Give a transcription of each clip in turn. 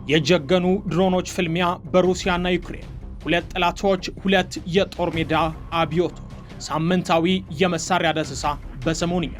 የጀገኑ ድሮኖች ፍልሚያ በሩሲያና ዩክሬን፣ ሁለት ጠላቶች፣ ሁለት የጦር ሜዳ አብዮቶች፣ ሳምንታዊ የመሳሪያ ዳሰሳ በሰሞንኛ።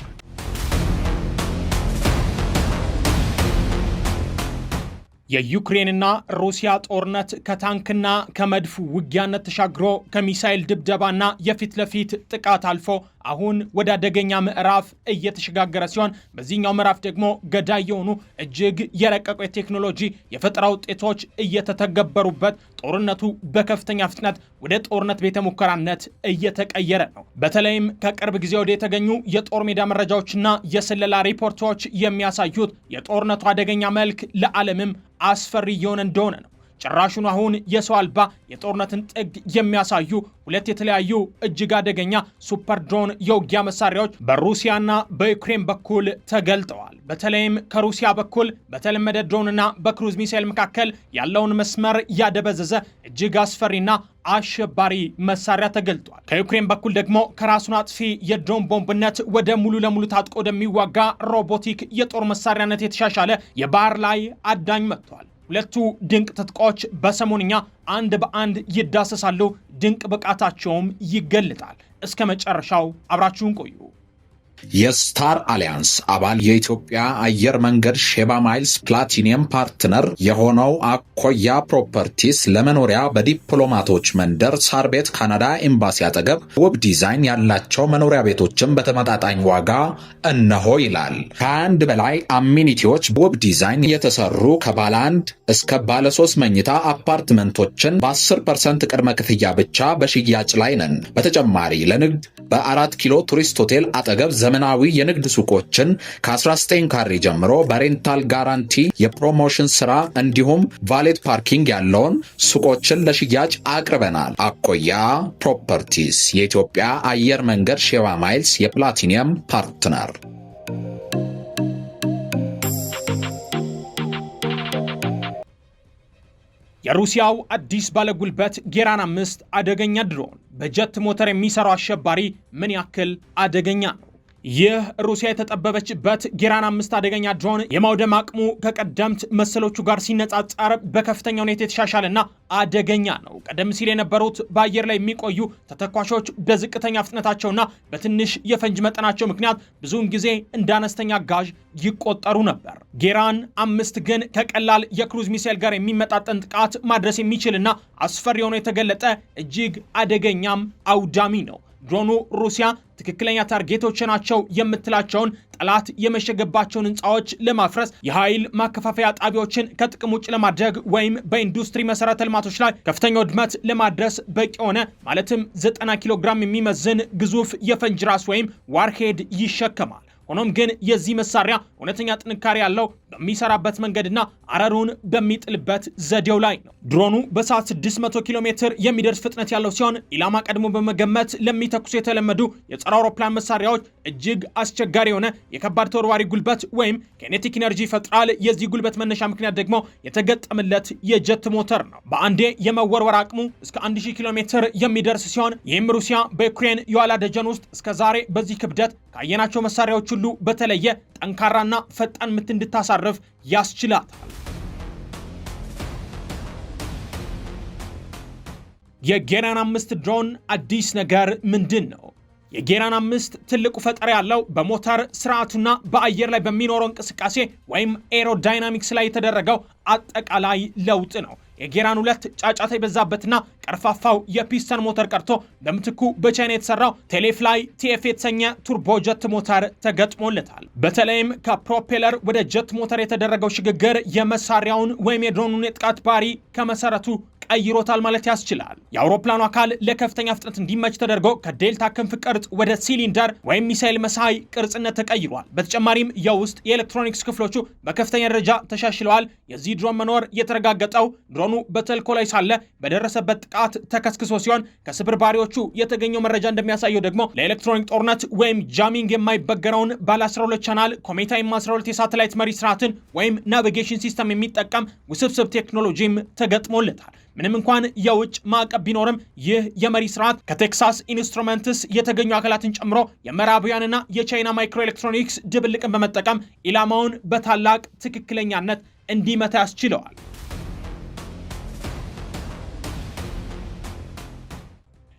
የዩክሬንና ሩሲያ ጦርነት ከታንክና ከመድፍ ውጊያነት ተሻግሮ ከሚሳኤል ድብደባና የፊት ለፊት ጥቃት አልፎ አሁን ወደ አደገኛ ምዕራፍ እየተሸጋገረ ሲሆን በዚህኛው ምዕራፍ ደግሞ ገዳይ የሆኑ እጅግ የረቀቁ የቴክኖሎጂ የፈጠራ ውጤቶች እየተተገበሩበት ጦርነቱ በከፍተኛ ፍጥነት ወደ ጦርነት ቤተ ሙከራነት እየተቀየረ ነው። በተለይም ከቅርብ ጊዜ ወደ የተገኙ የጦር ሜዳ መረጃዎችና የስለላ ሪፖርቶች የሚያሳዩት የጦርነቱ አደገኛ መልክ ለዓለምም አስፈሪ እየሆነ እንደሆነ ነው። ጭራሹን አሁን የሰው አልባ የጦርነትን ጥግ የሚያሳዩ ሁለት የተለያዩ እጅግ አደገኛ ሱፐር ድሮን የውጊያ መሳሪያዎች በሩሲያና በዩክሬን በኩል ተገልጠዋል። በተለይም ከሩሲያ በኩል በተለመደ ድሮንና በክሩዝ ሚሳኤል መካከል ያለውን መስመር ያደበዘዘ እጅግ አስፈሪና አሸባሪ መሳሪያ ተገልጧል። ከዩክሬን በኩል ደግሞ ከራሱን አጥፊ የድሮን ቦምብነት ወደ ሙሉ ለሙሉ ታጥቆ ወደሚዋጋ ሮቦቲክ የጦር መሳሪያነት የተሻሻለ የባህር ላይ አዳኝ መጥቷል። ሁለቱ ድንቅ ትጥቆች በሰሞንኛ አንድ በአንድ ይዳሰሳሉ። ድንቅ ብቃታቸውም ይገልጣል። እስከ መጨረሻው አብራችሁን ቆዩ። የስታር አሊያንስ አባል የኢትዮጵያ አየር መንገድ ሼባ ማይልስ ፕላቲኒየም ፓርትነር የሆነው አኮያ ፕሮፐርቲስ ለመኖሪያ በዲፕሎማቶች መንደር ሳር ቤት ካናዳ ኤምባሲ አጠገብ ውብ ዲዛይን ያላቸው መኖሪያ ቤቶችን በተመጣጣኝ ዋጋ እነሆ ይላል። ከአንድ በላይ አሚኒቲዎች ውብ ዲዛይን የተሰሩ ከባለ አንድ እስከ ባለ 3 መኝታ አፓርትመንቶችን በ10% ቅድመ ክፍያ ብቻ በሽያጭ ላይ ነን። በተጨማሪ ለንግድ በ4 ኪሎ ቱሪስት ሆቴል አጠገብ ዘመናዊ የንግድ ሱቆችን ከ19 ካሬ ጀምሮ በሬንታል ጋራንቲ የፕሮሞሽን ስራ እንዲሁም ቫሌት ፓርኪንግ ያለውን ሱቆችን ለሽያጭ አቅርበናል። አኮያ ፕሮፐርቲስ የኢትዮጵያ አየር መንገድ ሼባ ማይልስ የፕላቲኒየም ፓርትነር። የሩሲያው አዲስ ባለጉልበት ጌራን 5 አደገኛ ድሮን በጀት ሞተር የሚሰራው አሸባሪ ምን ያክል አደገኛ ነው? ይህ ሩሲያ የተጠበበችበት ጌራን 5 አደገኛ ድሮን የማውደም አቅሙ ከቀደምት መሰሎቹ ጋር ሲነጻጸር በከፍተኛ ሁኔታ የተሻሻለና አደገኛ ነው። ቀደም ሲል የነበሩት በአየር ላይ የሚቆዩ ተተኳሾች በዝቅተኛ ፍጥነታቸውና በትንሽ የፈንጅ መጠናቸው ምክንያት ብዙውን ጊዜ እንደ አነስተኛ አጋዥ ይቆጠሩ ነበር። ጌራን 5 ግን ከቀላል የክሩዝ ሚሳኤል ጋር የሚመጣጠን ጥቃት ማድረስ የሚችልና አስፈሪ ሆኖ የተገለጠ እጅግ አደገኛም አውዳሚ ነው። ድሮኑ ሩሲያ ትክክለኛ ታርጌቶች ናቸው የምትላቸውን ጠላት የመሸገባቸውን ህንፃዎች ለማፍረስ፣ የኃይል ማከፋፈያ ጣቢያዎችን ከጥቅም ውጭ ለማድረግ ወይም በኢንዱስትሪ መሰረተ ልማቶች ላይ ከፍተኛ ውድመት ለማድረስ በቂ የሆነ ማለትም 90 ኪሎ ግራም የሚመዝን ግዙፍ የፈንጅ ራስ ወይም ዋርሄድ ይሸከማል። ሆኖም ግን የዚህ መሳሪያ እውነተኛ ጥንካሬ ያለው በሚሰራበት መንገድና አረሩን በሚጥልበት ዘዴው ላይ ነው። ድሮኑ በሰዓት 600 ኪሎ ሜትር የሚደርስ ፍጥነት ያለው ሲሆን ኢላማ ቀድሞ በመገመት ለሚተኩሱ የተለመዱ የጸረ አውሮፕላን መሳሪያዎች እጅግ አስቸጋሪ የሆነ የከባድ ተወርዋሪ ጉልበት ወይም ኬኔቲክ ኢነርጂ ይፈጥራል። የዚህ ጉልበት መነሻ ምክንያት ደግሞ የተገጠመለት የጀት ሞተር ነው። በአንዴ የመወርወር አቅሙ እስከ 1000 ኪሎ ሜትር የሚደርስ ሲሆን ይህም ሩሲያ በዩክሬን የኋላ ደጀን ውስጥ እስከዛሬ በዚህ ክብደት ካየናቸው መሳሪያዎች ሁሉ በተለየ ጠንካራና ፈጣን ምት እንድታሳርፍ ያስችላታል። የጌራን 5 ድሮን አዲስ ነገር ምንድን ነው? የጌራን 5 ትልቁ ፈጠራ ያለው በሞተር ስርዓቱና በአየር ላይ በሚኖረው እንቅስቃሴ ወይም ኤሮዳይናሚክስ ላይ የተደረገው አጠቃላይ ለውጥ ነው። የጌራን 2 ጫጫታ የበዛበትና ቀርፋፋው የፒስተን ሞተር ቀርቶ በምትኩ በቻይና የተሰራው ቴሌፍላይ ቲኤፍ የተሰኘ ቱርቦ ጀት ሞተር ተገጥሞለታል። በተለይም ከፕሮፔለር ወደ ጀት ሞተር የተደረገው ሽግግር የመሳሪያውን ወይም የድሮኑን የጥቃት ባህሪ ከመሰረቱ ቀይሮታል ማለት ያስችላል። የአውሮፕላኑ አካል ለከፍተኛ ፍጥነት እንዲመች ተደርጎ ከዴልታ ክንፍ ቅርጽ ወደ ሲሊንደር ወይም ሚሳኤል መሳይ ቅርጽነት ተቀይሯል። በተጨማሪም የውስጥ የኤሌክትሮኒክስ ክፍሎቹ በከፍተኛ ደረጃ ተሻሽለዋል። የዚህ ድሮን መኖር የተረጋገጠው ድሮኑ በተልኮ ላይ ሳለ በደረሰበት ጥቃት ተከስክሶ ሲሆን ከስብርባሪዎቹ የተገኘው መረጃ እንደሚያሳየው ደግሞ ለኤሌክትሮኒክ ጦርነት ወይም ጃሚንግ የማይበገረውን ባለ 12 ቻናል ኮሜታ M12 የሳተላይት መሪ ስርዓትን ወይም ናቪጌሽን ሲስተም የሚጠቀም ውስብስብ ቴክኖሎጂም ተገጥሞለታል። ምንም እንኳን የውጭ ማዕቀብ ቢኖርም ይህ የመሪ ስርዓት ከቴክሳስ ኢንስትሩመንትስ የተገኙ አካላትን ጨምሮ የምዕራባውያንና የቻይና ማይክሮ ኤሌክትሮኒክስ ድብልቅን በመጠቀም ኢላማውን በታላቅ ትክክለኛነት እንዲመታ ያስችለዋል።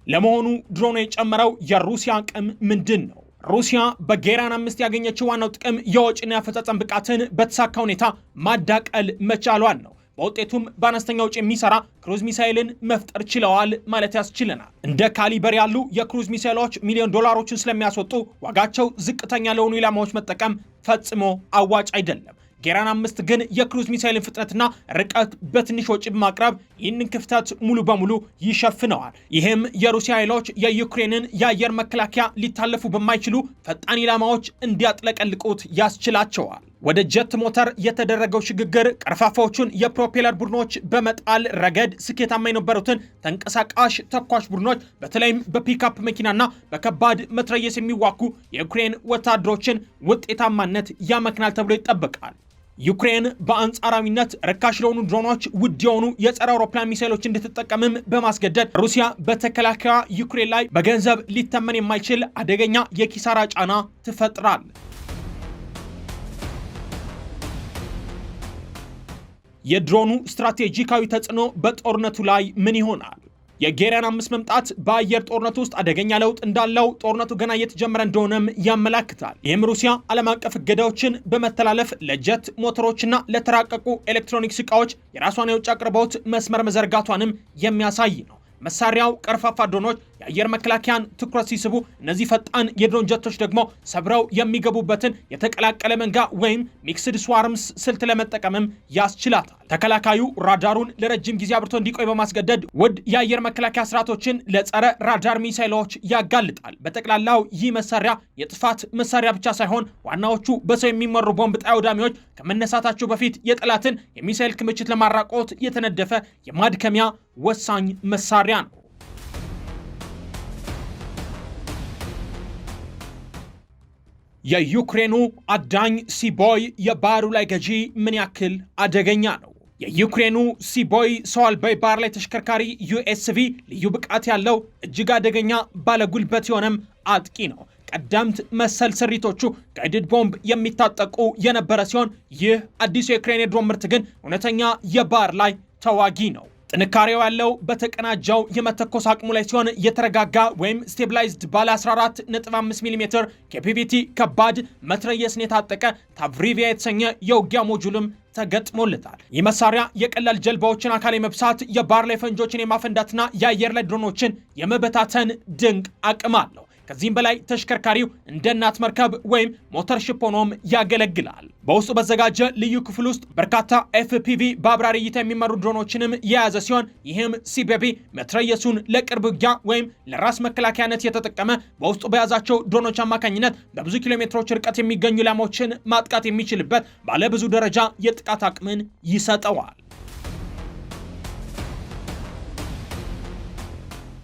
ለመሆኑ ድሮኑ የጨመረው የሩሲያ አቅም ምንድን ነው? ሩሲያ በጌራን 5 ያገኘችው ዋናው ጥቅም የወጪና የአፈጻጸም ብቃትን በተሳካ ሁኔታ ማዳቀል መቻሏን ነው። በውጤቱም በአነስተኛ ወጪ የሚሰራ ክሩዝ ሚሳይልን መፍጠር ችለዋል ማለት ያስችለናል። እንደ ካሊበር ያሉ የክሩዝ ሚሳይሎች ሚሊዮን ዶላሮችን ስለሚያስወጡ ዋጋቸው ዝቅተኛ ለሆኑ ኢላማዎች መጠቀም ፈጽሞ አዋጭ አይደለም። ጌራን 5 ግን የክሩዝ ሚሳይልን ፍጥነትና ርቀት በትንሽ ወጪ በማቅረብ ይህንን ክፍተት ሙሉ በሙሉ ይሸፍነዋል። ይህም የሩሲያ ኃይሎች የዩክሬንን የአየር መከላከያ ሊታለፉ በማይችሉ ፈጣን ኢላማዎች እንዲያጥለቀልቁት ያስችላቸዋል። ወደ ጀት ሞተር የተደረገው ሽግግር ቀርፋፋዎቹን የፕሮፔለር ቡድኖች በመጣል ረገድ ስኬታማ የነበሩትን ተንቀሳቃሽ ተኳሽ ቡድኖች በተለይም በፒክአፕ መኪናና በከባድ መትረየስ የሚዋጉ የዩክሬን ወታደሮችን ውጤታማነት ያመክናል ተብሎ ይጠበቃል። ዩክሬን በአንጻራዊነት ርካሽ ለሆኑ ድሮኖች ውድ የሆኑ የጸረ አውሮፕላን ሚሳይሎች እንድትጠቀምም በማስገደድ ሩሲያ በተከላካዩ ዩክሬን ላይ በገንዘብ ሊተመን የማይችል አደገኛ የኪሳራ ጫና ትፈጥራል። የድሮኑ ስትራቴጂካዊ ተጽዕኖ በጦርነቱ ላይ ምን ይሆናል? የጌራን 5 መምጣት በአየር ጦርነቱ ውስጥ አደገኛ ለውጥ እንዳለው ጦርነቱ ገና እየተጀመረ እንደሆነም ያመላክታል። ይህም ሩሲያ ዓለም አቀፍ እገዳዎችን በመተላለፍ ለጀት ሞተሮችና ለተራቀቁ ኤሌክትሮኒክስ ዕቃዎች የራሷን የውጭ አቅርቦት መስመር መዘርጋቷንም የሚያሳይ ነው። መሳሪያው ቀርፋፋ ድሮኖች የአየር መከላከያን ትኩረት ሲስቡ፣ እነዚህ ፈጣን የድሮን ጀቶች ደግሞ ሰብረው የሚገቡበትን የተቀላቀለ መንጋ ወይም ሚክስድ ስዋርምስ ስልት ለመጠቀምም ያስችላታል። ተከላካዩ ራዳሩን ለረጅም ጊዜ አብርቶ እንዲቆይ በማስገደድ ውድ የአየር መከላከያ ስርዓቶችን ለጸረ ራዳር ሚሳይሎች ያጋልጣል። በጠቅላላው ይህ መሳሪያ የጥፋት መሳሪያ ብቻ ሳይሆን ዋናዎቹ በሰው የሚመሩ ቦምብ ጣይ አውዳሚዎች ከመነሳታቸው በፊት የጠላትን የሚሳይል ክምችት ለማራቆት የተነደፈ የማድከሚያ ወሳኝ መሳሪያ ነው። የዩክሬኑ አዳኝ ሲቦይ የባህሩ ላይ ገዢ ምን ያክል አደገኛ ነው? የዩክሬኑ ሲቦይ ሰው አልባ ባህር ላይ ተሽከርካሪ ዩኤስቪ ልዩ ብቃት ያለው እጅግ አደገኛ ባለጉልበት የሆነም አጥቂ ነው። ቀደምት መሰል ስሪቶቹ ጋይድድ ቦምብ የሚታጠቁ የነበረ ሲሆን ይህ አዲሱ የዩክሬን የድሮን ምርት ግን እውነተኛ የባህር ላይ ተዋጊ ነው። ጥንካሬው ያለው በተቀናጀው የመተኮስ አቅሙ ላይ ሲሆን የተረጋጋ ወይም ስቴብላይዝድ ባለ 14.5 ሚሜ ኬፒቪቲ ከባድ መትረየስን የታጠቀ ታቭሪቪያ የተሰኘ የውጊያ ሞጁልም ተገጥሞለታል። ይህ መሳሪያ የቀላል ጀልባዎችን አካል የመብሳት የባህር ላይ ፈንጆችን የማፈንዳትና የአየር ላይ ድሮኖችን የመበታተን ድንቅ አቅም አለው። ከዚህም በላይ ተሽከርካሪው እንደ እናት መርከብ ወይም ሞተር ሽፕ ሆኖም ያገለግላል። በውስጡ በተዘጋጀ ልዩ ክፍል ውስጥ በርካታ ኤፍፒቪ በአብራሪ እይታ የሚመሩ ድሮኖችንም የያዘ ሲሆን ይህም ሲቤቢ መትረየሱን ለቅርብ ውጊያ ወይም ለራስ መከላከያነት የተጠቀመ በውስጡ በያዛቸው ድሮኖች አማካኝነት በብዙ ኪሎ ሜትሮች ርቀት የሚገኙ ኢላማዎችን ማጥቃት የሚችልበት ባለብዙ ደረጃ የጥቃት አቅምን ይሰጠዋል።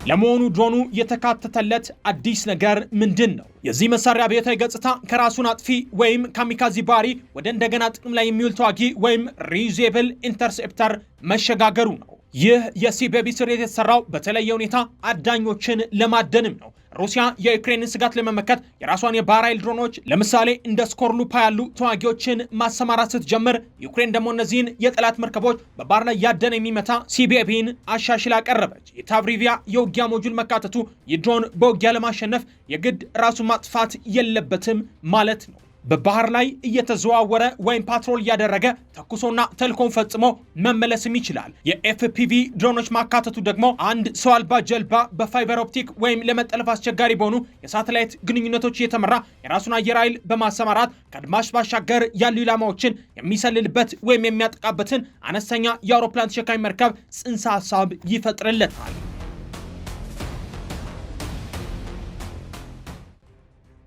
ለመሆኑ ድሮኑ የተካተተለት አዲስ ነገር ምንድን ነው? የዚህ መሳሪያ ቤታዊ ገጽታ ከራሱን አጥፊ ወይም ካሚካዚ ባህሪ ወደ እንደገና ጥቅም ላይ የሚውል ተዋጊ ወይም ሪዩዜብል ኢንተርሴፕተር መሸጋገሩ ነው። ይህ የሲቤቢ ስሬት የተሰራው በተለየ ሁኔታ አዳኞችን ለማደንም ነው። ሩሲያ የዩክሬንን ስጋት ለመመከት የራሷን የባህር ኃይል ድሮኖች ለምሳሌ እንደ ስኮርሉፓ ያሉ ተዋጊዎችን ማሰማራት ስትጀምር፣ ዩክሬን ደግሞ እነዚህን የጠላት መርከቦች በባህር ላይ ያደነ የሚመታ ሲቤቢን አሻሽላ አቀረበች። የታቭሪቪያ የውጊያ ሞጁል መካተቱ የድሮን በውጊያ ለማሸነፍ የግድ ራሱን ማጥፋት የለበትም ማለት ነው። በባህር ላይ እየተዘዋወረ ወይም ፓትሮል እያደረገ ተኩሶና ተልኮን ፈጽሞ መመለስም ይችላል። የኤፍፒቪ ድሮኖች ማካተቱ ደግሞ አንድ ሰው አልባ ጀልባ በፋይበር ኦፕቲክ ወይም ለመጠለፍ አስቸጋሪ በሆኑ የሳተላይት ግንኙነቶች እየተመራ የራሱን አየር ኃይል በማሰማራት ከአድማስ ባሻገር ያሉ ኢላማዎችን የሚሰልልበት ወይም የሚያጠቃበትን አነስተኛ የአውሮፕላን ተሸካሚ መርከብ ጽንሰ ሀሳብ ይፈጥርለታል።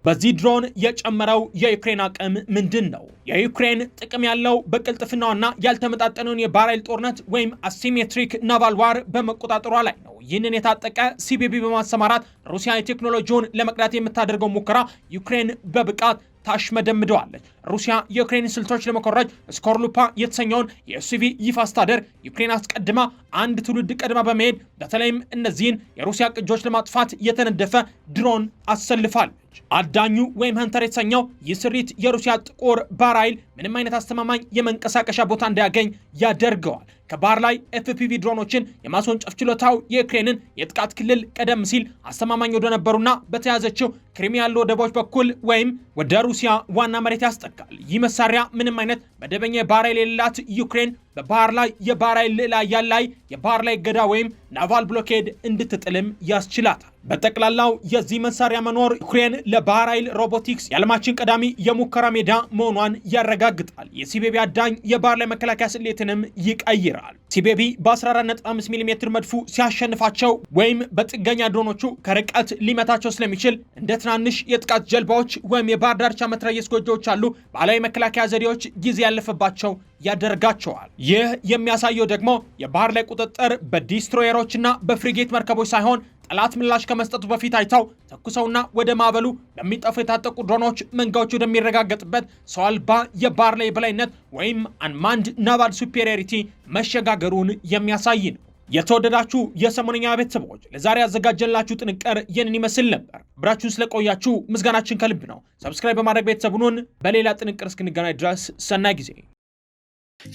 በዚህ ድሮን የጨመረው የዩክሬን አቅም ምንድን ነው? የዩክሬን ጥቅም ያለው በቅልጥፍናውና ያልተመጣጠነውን የባህር ኃይል ጦርነት ወይም አሲሜትሪክ ናቫል ዋር በመቆጣጠሯ ላይ ነው። ይህንን የታጠቀ ሲቢቢ በማሰማራት ሩሲያ የቴክኖሎጂውን ለመቅዳት የምታደርገው ሙከራ ዩክሬን በብቃት ታሽመደምደዋለች። ሩሲያ የዩክሬን ስልቶች ለመኮረጅ ስኮርሉፓ የተሰኘውን የኤስዩቪ ይፋ ስታደርግ ዩክሬን አስቀድማ አንድ ትውልድ ቀድማ በመሄድ በተለይም እነዚህን የሩሲያ ቅጆች ለማጥፋት የተነደፈ ድሮን አሰልፋለች። አዳኙ ወይም ሀንተር የተሰኘው ይህ ስሪት የሩሲያ ጥቁር ባህር ኃይል ምንም አይነት አስተማማኝ የመንቀሳቀሻ ቦታ እንዳያገኝ ያደርገዋል። ከባህር ላይ ኤፍፒቪ ድሮኖችን የማስወንጨፍ ችሎታው የዩክሬንን የጥቃት ክልል ቀደም ሲል አስተማማኝ ወደ ነበሩና በተያዘችው ክሪሚያ ያሉ ወደቦች በኩል ወይም ወደ ሩሲያ ዋና መሬት ያስጠጋል። ይህ መሳሪያ ምንም አይነት መደበኛ የባህር ኃይል የሌላት ዩክሬን በባህር ላይ የባህር ኃይል ልዕላ ያላይ የባህር ላይ እገዳ ወይም ናቫል ብሎኬድ እንድትጥልም ያስችላታል። በጠቅላላው የዚህ መሳሪያ መኖር ዩክሬን ለባህር ኃይል ሮቦቲክስ የዓለማችን ቀዳሚ የሙከራ ሜዳ መሆኗን ያረጋግጣል። የሲቤቢ አዳኝ የባህር ላይ መከላከያ ስሌትንም ይቀይራል። ሲቤቢ በ14.5 ሚሜ መድፉ ሲያሸንፋቸው ወይም በጥገኛ ድሮኖቹ ከርቀት ሊመታቸው ስለሚችል እንደ ትናንሽ የጥቃት ጀልባዎች ወይም የባህር ዳርቻ መትረየስ ጎጆዎች አሉ ባህላዊ መከላከያ ዘዴዎች ጊዜ ያለፈባቸው ያደርጋቸዋል። ይህ የሚያሳየው ደግሞ የባህር ላይ ቁጥጥር በዲስትሮየሮችና በፍሪጌት መርከቦች ሳይሆን ጠላት ምላሽ ከመስጠቱ በፊት አይተው ተኩሰውና ወደ ማዕበሉ በሚጠፉ የታጠቁ ድሮኖች መንጋዎች ወደሚረጋገጥበት ሰው አልባ የባህር ላይ የበላይነት ወይም አንማንድ ናቫል ሱፔሪዮሪቲ መሸጋገሩን የሚያሳይ ነው። የተወደዳችሁ የሰሞነኛ ቤተሰቦች ለዛሬ ያዘጋጀላችሁ ጥንቅር ይህንን ይመስል ነበር። አብራችሁን ስለቆያችሁ ምስጋናችን ከልብ ነው። ሰብስክራይብ በማድረግ ቤተሰቡን በሌላ ጥንቅር እስክንገናኝ ድረስ ሰናይ ጊዜ።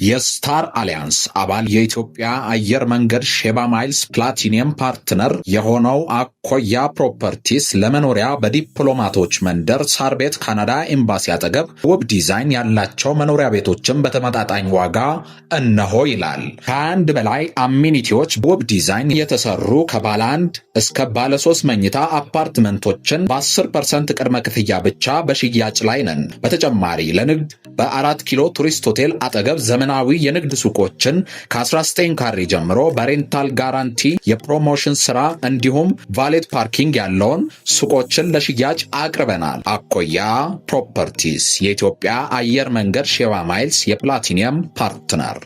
የስታር አሊያንስ አባል የኢትዮጵያ አየር መንገድ ሼባ ማይልስ ፕላቲኒየም ፓርትነር የሆነው አኮያ ፕሮፐርቲስ ለመኖሪያ በዲፕሎማቶች መንደር ሳር ቤት ካናዳ ኤምባሲ አጠገብ ውብ ዲዛይን ያላቸው መኖሪያ ቤቶችን በተመጣጣኝ ዋጋ እነሆ ይላል። ከአንድ በላይ አሚኒቲዎች ውብ ዲዛይን የተሰሩ ከባለ አንድ እስከ ባለ 3 መኝታ አፓርትመንቶችን በ10% ቅድመ ክፍያ ብቻ በሽያጭ ላይ ነን። በተጨማሪ ለንግድ በ4 ኪሎ ቱሪስት ሆቴል አጠገብ ዘመናዊ የንግድ ሱቆችን ከ19 ካሬ ጀምሮ በሬንታል ጋራንቲ የፕሮሞሽን ስራ እንዲሁም ቫሌት ፓርኪንግ ያለውን ሱቆችን ለሽያጭ አቅርበናል። አኮያ ፕሮፐርቲስ የኢትዮጵያ አየር መንገድ ሼባ ማይልስ የፕላቲኒየም ፓርትነር